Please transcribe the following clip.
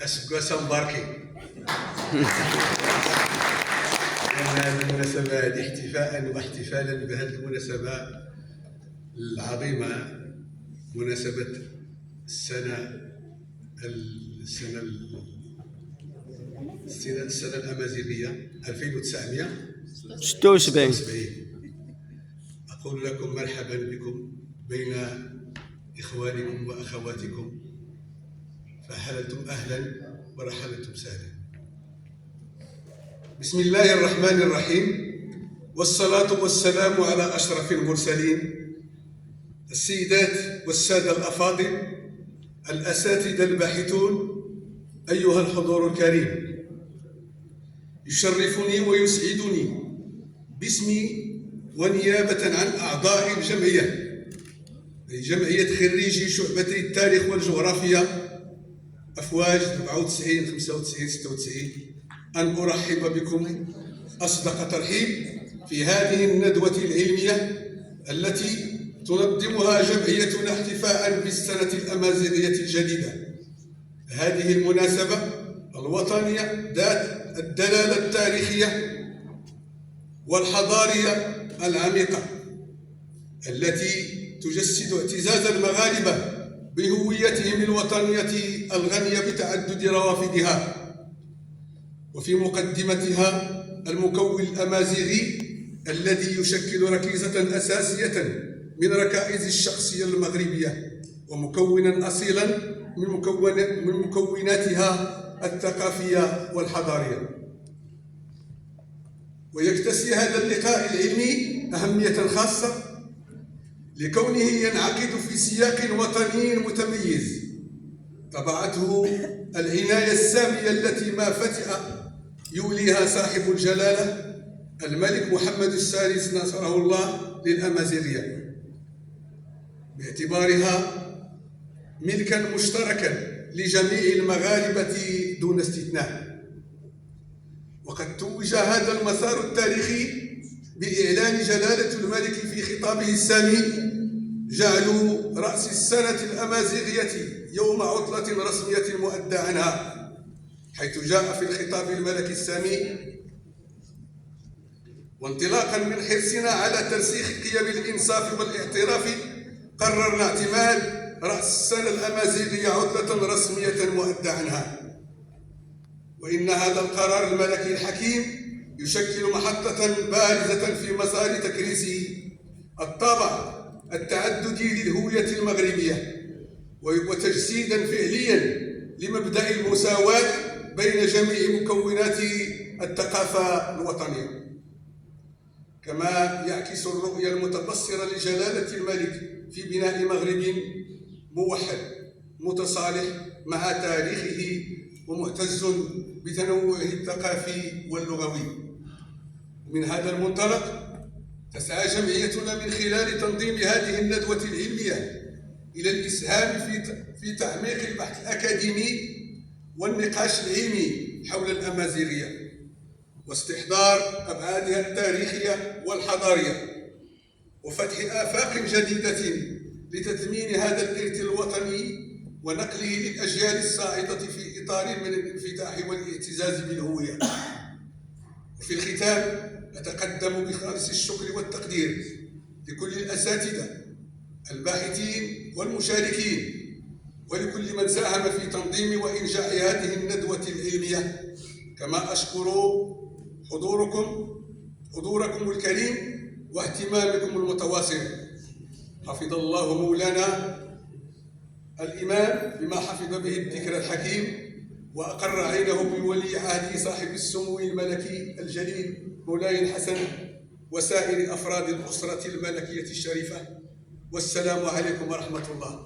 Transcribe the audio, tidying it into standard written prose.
اسكواسا مباركين. هذه المناسبة هذه احتفاء واحتفالا بهذه المناسبة العظيمة، مناسبة السنة الأمازيغية 1976. أقول لكم مرحبا بكم بين إخوانكم وأخواتكم، فحللتم أهلا ورحلتم سهلا. بسم الله الرحمن الرحيم، والصلاة والسلام على أشرف المرسلين، السيدات والسادة الأفاضل، الأساتذة الباحثون، أيها الحضور الكريم. يشرفني ويسعدني باسمي ونيابة عن أعضاء الجمعية، جمعية خريجي شعبتي التاريخ والجغرافيا أفواج 94 95 96، أن أرحب بكم أصدق ترحيب في هذه الندوة العلمية التي تنظمها جمعيتنا احتفاء بالسنة الأمازيغية الجديدة. هذه المناسبة الوطنية ذات الدلالة التاريخية والحضارية العميقة التي تجسد اعتزاز المغاربة بهويتهم الوطنية الغنية بتعدد روافدها، وفي مقدمتها المكون الأمازيغي الذي يشكل ركيزة أساسية من ركائز الشخصية المغربية، ومكونا أصيلا من مكوناتها الثقافية والحضارية. ويكتسي هذا اللقاء العلمي أهمية خاصة لكونه ينعقد في سياق وطني متميز طبعته العناية السامية التي ما فتئ يوليها صاحب الجلالة الملك محمد السادس نصره الله للأمازيغية، باعتبارها ملكا مشتركا لجميع المغاربة دون استثناء. وقد توج هذا المسار التاريخي بإعلان جلالة الملك في خطابه السامي جعل رأس السنة الأمازيغية يوم عطلة رسمية مؤدى عنها، حيث جاء في الخطاب الملكي السامي: وانطلاقا من حرصنا على ترسيخ قيم الإنصاف والاعتراف، قررنا اعتماد رأس السنة الأمازيغية عطلة رسمية مؤدى عنها. وإن هذا القرار الملكي الحكيم يشكل محطة بارزة في مسار تكريس الطابع التعددي للهوية المغربية، وتجسيدا فعليا لمبدأ المساواة بين جميع مكونات الثقافة الوطنية. كما يعكس الرؤية المتبصرة لجلالة الملك في بناء مغرب موحد متصالح مع تاريخه ومعتز بتنوعه الثقافي واللغوي. ومن هذا المنطلق تسعى جمعيتنا من خلال تنظيم هذه الندوة العلمية إلى الإسهام في تعميق البحث الأكاديمي والنقاش العلمي حول الأمازيغية، واستحضار أبعادها التاريخية والحضارية، وفتح آفاق جديدة لتثمين هذا الإرث الوطني ونقله للأجيال الصاعدة في إطار من الانفتاح والاعتزاز بالهوية. وفي الختام أتقدم بخالص الشكر والتقدير لكل الأساتذة الباحثين والمشاركين، ولكل من ساهم في تنظيم وإنجاح هذه الندوة العلمية. كما أشكر حضوركم الكريم واهتمامكم المتواصل. حفظ الله مولانا الإمام بما حفظ به الذكر الحكيم، وأقر عينه بولي عهده صاحب السمو الملكي الجليل مولاي الحسن وسائر أفراد الأسرة الملكية الشريفة. والسلام عليكم ورحمة الله.